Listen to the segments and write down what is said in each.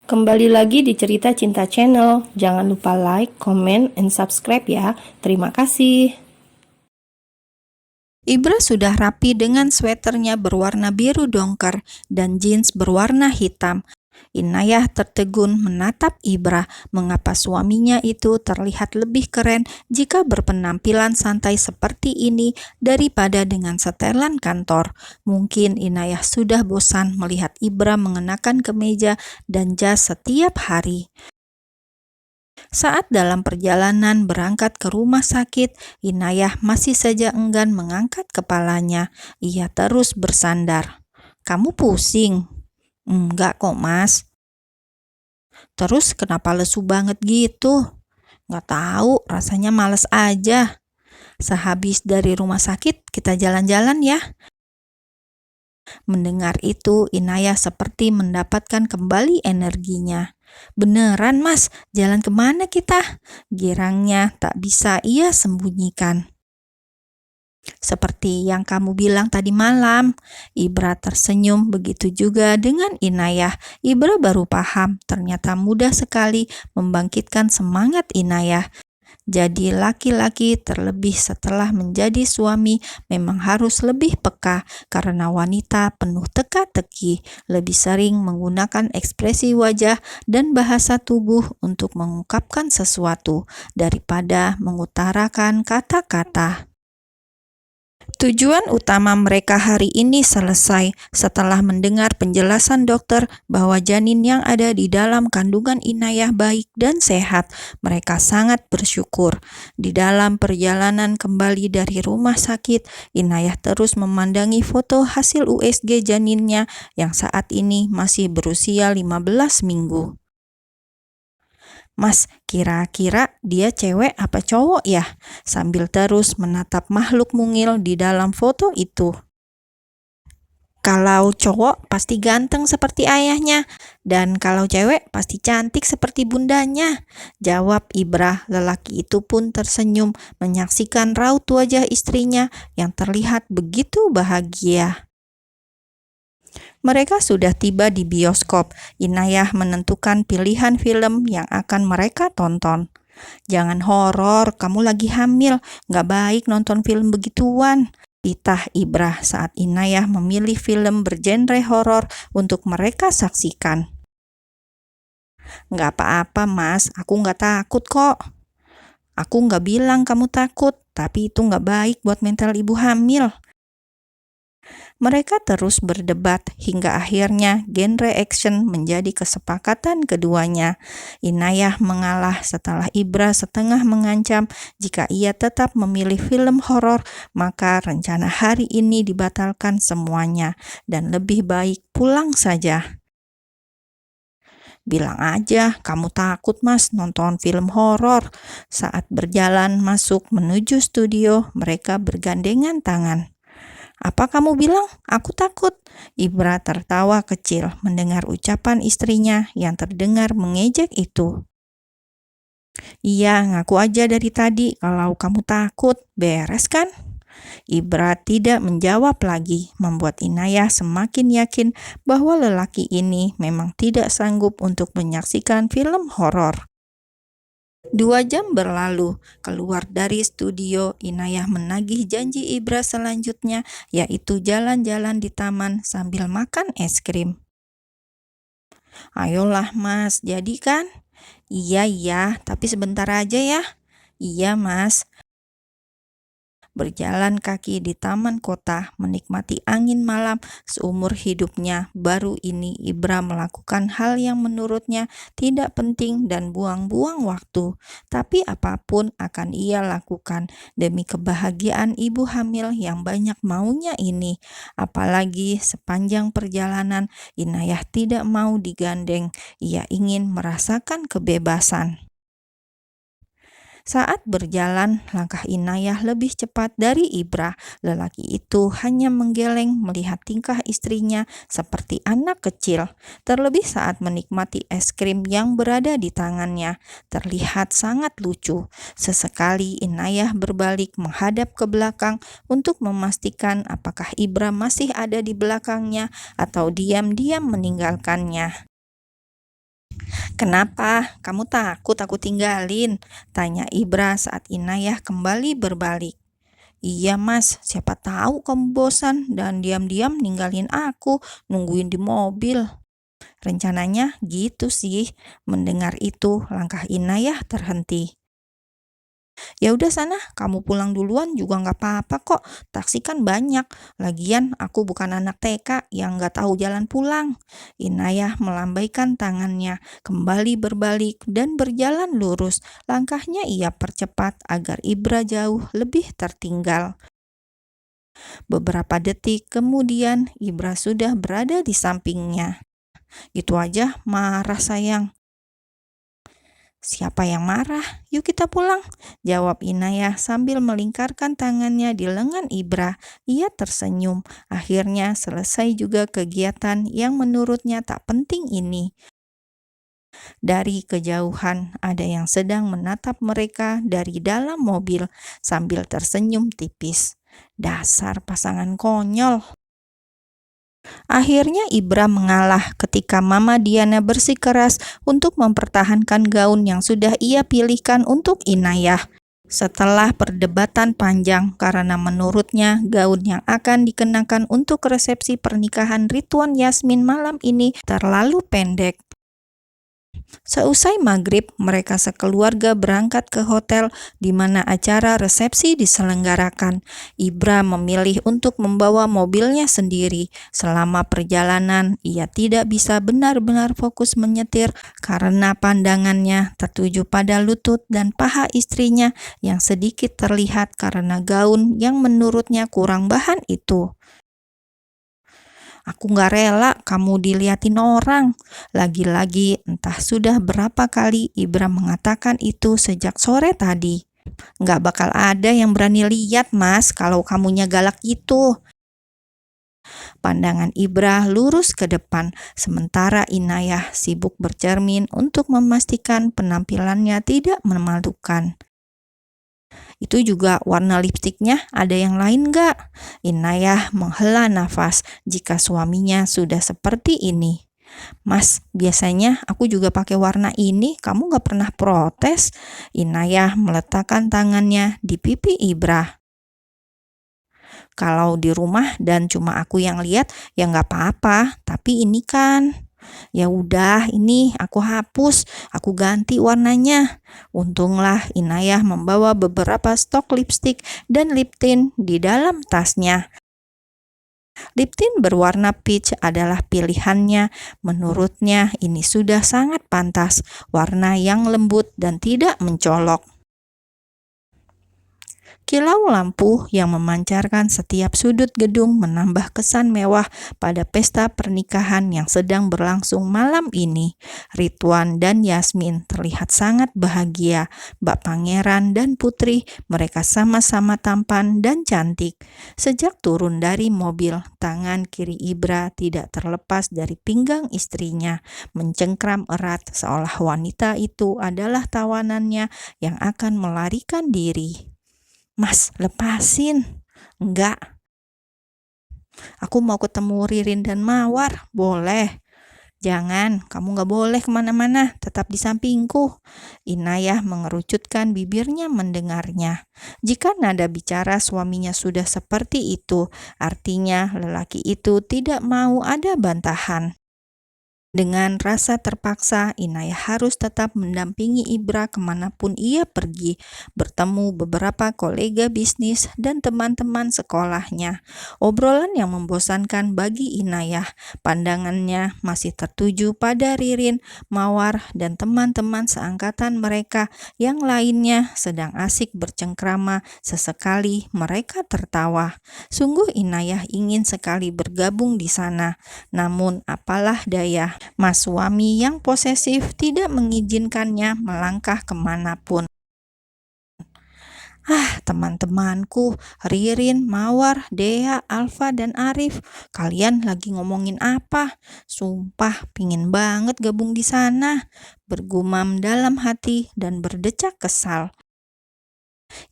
Kembali lagi di Cerita Cinta Channel. Jangan lupa like, comment, and subscribe ya. Terima kasih. Ibra sudah rapi dengan sweternya berwarna biru dongker dan jeans berwarna hitam. Inayah tertegun menatap Ibra, mengapa suaminya itu terlihat lebih keren jika berpenampilan santai seperti ini daripada dengan setelan kantor. Mungkin Inayah sudah bosan melihat Ibra mengenakan kemeja dan jas setiap hari. Saat dalam perjalanan berangkat ke rumah sakit, Inayah masih saja enggan mengangkat kepalanya. Ia terus bersandar. "Kamu pusing?" "Enggak kok, Mas." "Terus kenapa lesu banget gitu?" "Nggak tahu, rasanya males aja." "Sehabis dari rumah sakit, kita jalan-jalan ya." Mendengar itu, Inayah seperti mendapatkan kembali energinya. "Beneran, Mas, jalan kemana kita?" Girangnya tak bisa ia sembunyikan. "Seperti yang kamu bilang tadi malam." Ibra tersenyum, begitu juga dengan Inayah. Ibra baru paham, ternyata mudah sekali membangkitkan semangat Inayah. Jadi laki-laki, terlebih setelah menjadi suami, memang harus lebih peka karena wanita penuh teka-teki, lebih sering menggunakan ekspresi wajah dan bahasa tubuh untuk mengungkapkan sesuatu daripada mengutarakan kata-kata. Tujuan utama mereka hari ini selesai setelah mendengar penjelasan dokter bahwa janin yang ada di dalam kandungan Inayah baik dan sehat. Mereka sangat bersyukur. Di dalam perjalanan kembali dari rumah sakit, Inayah terus memandangi foto hasil USG janinnya yang saat ini masih berusia 15 minggu. "Mas, kira-kira dia cewek apa cowok ya?" Sambil terus menatap makhluk mungil di dalam foto itu. "Kalau cowok pasti ganteng seperti ayahnya, dan kalau cewek pasti cantik seperti bundanya," jawab Ibra. Lelaki itu pun tersenyum menyaksikan raut wajah istrinya yang terlihat begitu bahagia. Mereka sudah tiba di bioskop. Inayah menentukan pilihan film yang akan mereka tonton. "Jangan horor, kamu lagi hamil, nggak baik nonton film begituan," titah Ibra saat Inayah memilih film bergenre horor untuk mereka saksikan. "Nggak apa-apa, Mas, aku nggak takut kok." "Aku nggak bilang kamu takut, tapi itu nggak baik buat mental ibu hamil." Mereka terus berdebat hingga akhirnya genre action menjadi kesepakatan keduanya. Inayah mengalah setelah Ibra setengah mengancam jika ia tetap memilih film horor, maka rencana hari ini dibatalkan semuanya dan lebih baik pulang saja. "Bilang aja kamu takut, Mas, nonton film horor." Saat berjalan masuk menuju studio, mereka bergandengan tangan. "Apa kamu bilang? Aku takut." Ibra tertawa kecil mendengar ucapan istrinya yang terdengar mengejek itu. "Iya, ngaku aja dari tadi kalau kamu takut. Beres kan?" Ibra tidak menjawab lagi, membuat Inayah semakin yakin bahwa lelaki ini memang tidak sanggup untuk menyaksikan film horor. 2 jam berlalu. Keluar dari studio, Inayah menagih janji Ibra selanjutnya, yaitu jalan-jalan di taman sambil makan es krim. "Ayolah, Mas, jadi kan?" Iya, tapi sebentar aja ya." "Iya, Mas." Berjalan kaki di taman kota, menikmati angin malam seumur hidupnya, baru ini Ibra melakukan hal yang menurutnya tidak penting dan buang-buang waktu. Tapi apapun akan ia lakukan demi kebahagiaan ibu hamil yang banyak maunya ini. Apalagi sepanjang perjalanan, Inayah tidak mau digandeng. Ia ingin merasakan kebebasan. Saat berjalan, langkah Inayah lebih cepat dari Ibra. Lelaki itu hanya menggeleng melihat tingkah istrinya seperti anak kecil. Terlebih saat menikmati es krim yang berada di tangannya. Terlihat sangat lucu. Sesekali Inayah berbalik menghadap ke belakang untuk memastikan apakah Ibra masih ada di belakangnya atau diam-diam meninggalkannya. "Kenapa? Kamu takut aku tinggalin?" tanya Ibra saat Inayah kembali berbalik. "Iya mas, siapa tahu kamu bosan dan diam-diam ninggalin aku nungguin di mobil." Rencananya gitu sih. Mendengar itu, langkah Inayah terhenti. "Ya udah sana, kamu pulang duluan juga nggak apa-apa kok. Taksi kan banyak. Lagian aku bukan anak TK yang nggak tahu jalan pulang." Inayah melambaikan tangannya, kembali berbalik dan berjalan lurus. Langkahnya ia percepat agar Ibra jauh lebih tertinggal. Beberapa detik kemudian, Ibra sudah berada di sampingnya. "Itu aja marah sayang." "Siapa yang marah? Yuk kita pulang," jawab Inayah sambil melingkarkan tangannya di lengan Ibra. Ia tersenyum. Akhirnya selesai juga kegiatan yang menurutnya tak penting ini. Dari kejauhan, ada yang sedang menatap mereka dari dalam mobil sambil tersenyum tipis. Dasar pasangan konyol. Akhirnya Ibra mengalah ketika Mama Diana bersikeras untuk mempertahankan gaun yang sudah ia pilihkan untuk Inayah. Setelah perdebatan panjang karena menurutnya gaun yang akan dikenakan untuk resepsi pernikahan Ridwan Yasmin malam ini terlalu pendek. Seusai maghrib, mereka sekeluarga berangkat ke hotel di mana acara resepsi diselenggarakan. Ibra memilih untuk membawa mobilnya sendiri. Selama perjalanan, ia tidak bisa benar-benar fokus menyetir karena pandangannya tertuju pada lutut dan paha istrinya yang sedikit terlihat karena gaun yang menurutnya kurang bahan itu. "Aku gak rela kamu diliatin orang." Lagi-lagi entah sudah berapa kali Ibra mengatakan itu sejak sore tadi. "Gak bakal ada yang berani lihat mas kalau kamunya galak gitu." Pandangan Ibra lurus ke depan, sementara Inayah sibuk bercermin untuk memastikan penampilannya tidak memalukan. "Itu juga warna lipstiknya ada yang lain gak?" Inayah menghela nafas jika suaminya sudah seperti ini. "Mas, biasanya aku juga pakai warna ini, kamu gak pernah protes." Inayah meletakkan tangannya di pipi Ibra. "Kalau di rumah dan cuma aku yang lihat ya gak apa-apa, tapi ini kan..." "Ya udah, ini aku hapus, aku ganti warnanya." Untunglah Inayah membawa beberapa stok lipstik dan lip tint di dalam tasnya. Lip tint berwarna peach adalah pilihannya. Menurutnya ini sudah sangat pantas, warna yang lembut dan tidak mencolok. Kilau lampu yang memancarkan setiap sudut gedung menambah kesan mewah pada pesta pernikahan yang sedang berlangsung malam ini. Ridwan dan Yasmin terlihat sangat bahagia. Bak Pangeran dan Putri, mereka sama-sama tampan dan cantik. Sejak turun dari mobil, tangan kiri Ibra tidak terlepas dari pinggang istrinya, mencengkram erat seolah wanita itu adalah tawanannya yang akan melarikan diri. "Mas, lepasin." "Enggak, aku mau ketemu Ririn dan Mawar." "Boleh." "Jangan, kamu gak boleh kemana-mana, tetap di sampingku." Inayah mengerucutkan bibirnya mendengarnya. Jika nada bicara suaminya sudah seperti itu, artinya lelaki itu tidak mau ada bantahan. Dengan rasa terpaksa, Inayah harus tetap mendampingi Ibra kemanapun ia pergi, bertemu beberapa kolega bisnis dan teman-teman sekolahnya. Obrolan yang membosankan bagi Inayah, pandangannya masih tertuju pada Ririn, Mawar, dan teman-teman seangkatan mereka yang lainnya sedang asik bercengkrama. Sesekali mereka tertawa. Sungguh Inayah ingin sekali bergabung di sana, namun apalah daya, mas suami yang posesif tidak mengizinkannya melangkah kemanapun. Teman-temanku, Ririn, Mawar, Dea, Alfa, dan Arif, kalian lagi ngomongin apa? Sumpah, pingin banget gabung di sana. Bergumam dalam hati dan berdecak kesal.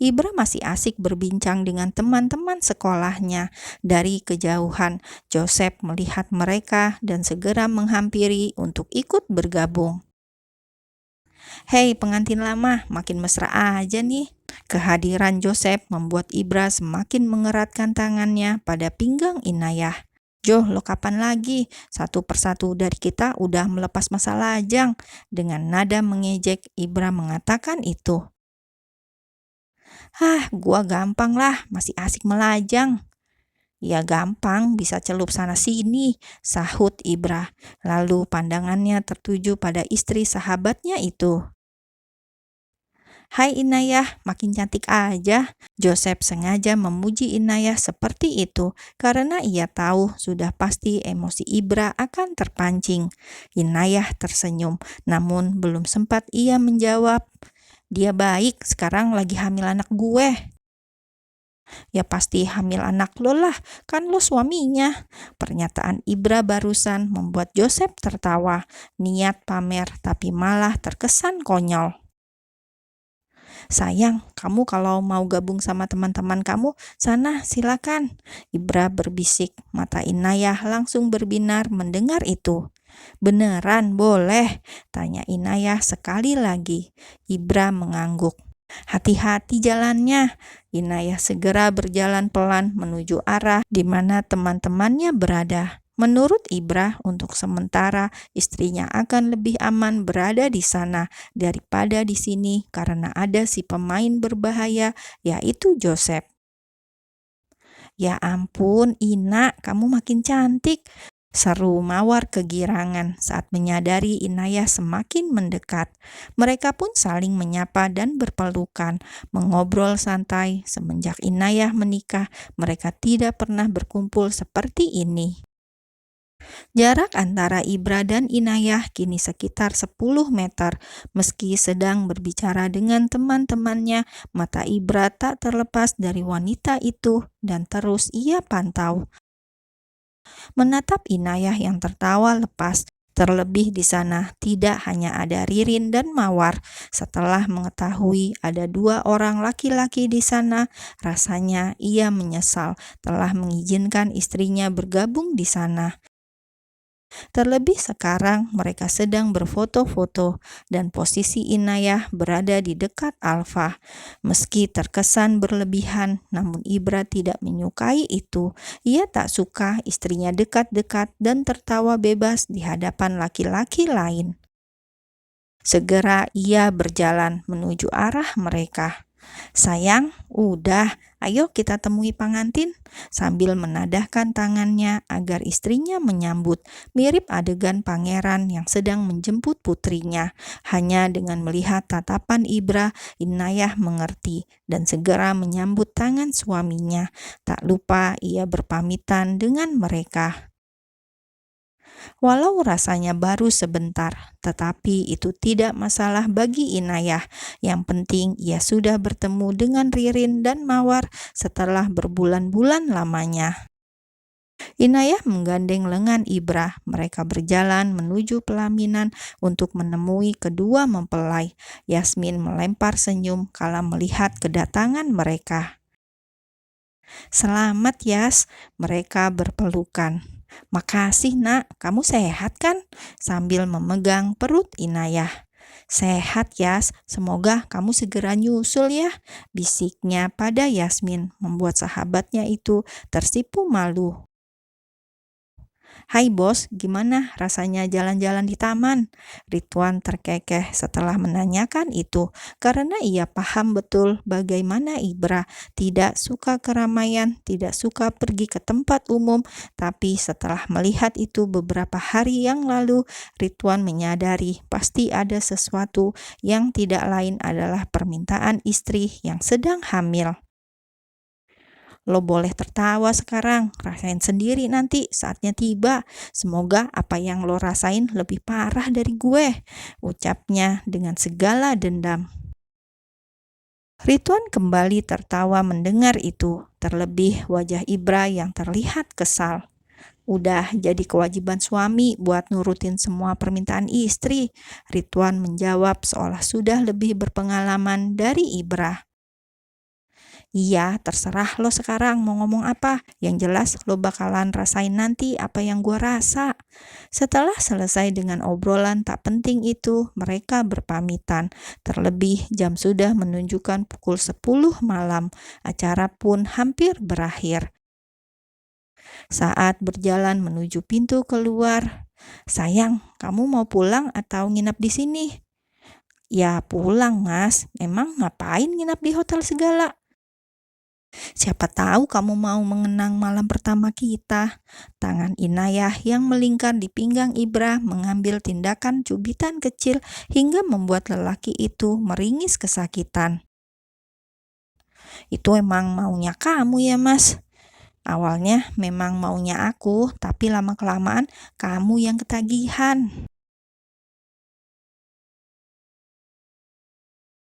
Ibra masih asik berbincang dengan teman-teman sekolahnya. Dari kejauhan, Joseph melihat mereka dan segera menghampiri untuk ikut bergabung. Hei pengantin lama, makin mesra aja nih. Kehadiran Joseph membuat Ibra semakin mengeratkan tangannya pada pinggang Inayah. "Jo, lo kapan lagi? Satu persatu dari kita udah melepas masa lajang." Dengan nada mengejek, Ibra mengatakan itu. "Hah, gua gampang lah, masih asik melajang." "Ya gampang, bisa celup sana-sini," sahut Ibra. Lalu pandangannya tertuju pada istri sahabatnya itu. "Hai Inayah, makin cantik aja." Joseph sengaja memuji Inayah seperti itu karena ia tahu sudah pasti emosi Ibra akan terpancing. Inayah tersenyum, namun belum sempat ia menjawab. "Dia baik, sekarang lagi hamil anak gue." "Ya pasti hamil anak lo lah, kan lo suaminya." Pernyataan Ibra barusan membuat Joseph tertawa, niat pamer tapi malah terkesan konyol. "Sayang, kamu kalau mau gabung sama teman-teman kamu, sana silakan." Ibra berbisik, mata Inayah langsung berbinar mendengar itu. "Beneran boleh?" tanya Inayah sekali lagi. Ibra mengangguk. "Hati-hati jalannya." Inayah segera berjalan pelan menuju arah di mana teman-temannya berada. Menurut Ibra, untuk sementara istrinya akan lebih aman berada di sana daripada di sini karena ada si pemain berbahaya, yaitu Joseph. "Ya ampun, Ina, kamu makin cantik," seru Mawar kegirangan saat menyadari Inayah semakin mendekat. Mereka pun saling menyapa dan berpelukan, mengobrol santai. Semenjak Inayah menikah, mereka tidak pernah berkumpul seperti ini. Jarak antara Ibra dan Inayah kini sekitar 10 meter. Meski sedang berbicara dengan teman-temannya, mata Ibra tak terlepas dari wanita itu dan terus ia pantau. Menatap Inayah yang tertawa lepas. Terlebih di sana tidak hanya ada Ririn dan Mawar. Setelah mengetahui ada 2 orang laki-laki di sana, rasanya ia menyesal telah mengizinkan istrinya bergabung di sana. Terlebih sekarang mereka sedang berfoto-foto dan posisi Inayah berada di dekat Alfa. Meski terkesan berlebihan, namun Ibra tidak menyukai itu. Ia tak suka istrinya dekat-dekat dan tertawa bebas di hadapan laki-laki lain. Segera ia berjalan menuju arah mereka. "Sayang, udah, ayo kita temui pengantin," sambil menadahkan tangannya agar istrinya menyambut, mirip adegan pangeran yang sedang menjemput putrinya. Hanya dengan melihat tatapan Ibra, Inayah mengerti dan segera menyambut tangan suaminya. Tak lupa ia berpamitan dengan mereka. Walau rasanya baru sebentar, tetapi itu tidak masalah bagi Inayah. Yang penting ia sudah bertemu dengan Ririn dan Mawar setelah berbulan-bulan lamanya. Inayah menggandeng lengan Ibra. Mereka berjalan menuju pelaminan untuk menemui kedua mempelai. Yasmin melempar senyum kala melihat kedatangan mereka. "Selamat, Yas." Mereka berpelukan. "Makasih, Nak. Kamu sehat kan?" sambil memegang perut Inayah. "Sehat, Yas. Semoga kamu segera nyusul ya," bisiknya pada Yasmin, membuat sahabatnya itu tersipu malu. "Hai bos, gimana rasanya jalan-jalan di taman?" Ridwan terkekeh setelah menanyakan itu, karena ia paham betul bagaimana Ibra tidak suka keramaian, tidak suka pergi ke tempat umum. Tapi setelah melihat itu beberapa hari yang lalu, Ridwan menyadari pasti ada sesuatu yang tidak lain adalah permintaan istri yang sedang hamil. "Lo boleh tertawa sekarang, rasain sendiri nanti saatnya tiba. Semoga apa yang lo rasain lebih parah dari gue," ucapnya dengan segala dendam. Ridwan kembali tertawa mendengar itu, terlebih wajah Ibra yang terlihat kesal. "Udah jadi kewajiban suami buat nurutin semua permintaan istri," Ridwan menjawab seolah sudah lebih berpengalaman dari Ibra. Iya, terserah lo sekarang mau ngomong apa. Yang jelas lo bakalan rasain nanti apa yang gua rasa. Setelah selesai dengan obrolan tak penting itu, mereka berpamitan. Terlebih jam sudah menunjukkan pukul 10 malam. Acara pun hampir berakhir. Saat berjalan menuju pintu keluar, "Sayang, kamu mau pulang atau nginap di sini?" "Ya pulang, Mas. Emang ngapain nginap di hotel segala?" "Siapa tahu kamu mau mengenang malam pertama kita." Tangan Inayah yang melingkar di pinggang Ibrah mengambil tindakan cubitan kecil hingga membuat lelaki itu meringis kesakitan. "Itu emang maunya kamu ya, Mas?" "Awalnya memang maunya aku, tapi lama-kelamaan kamu yang ketagihan."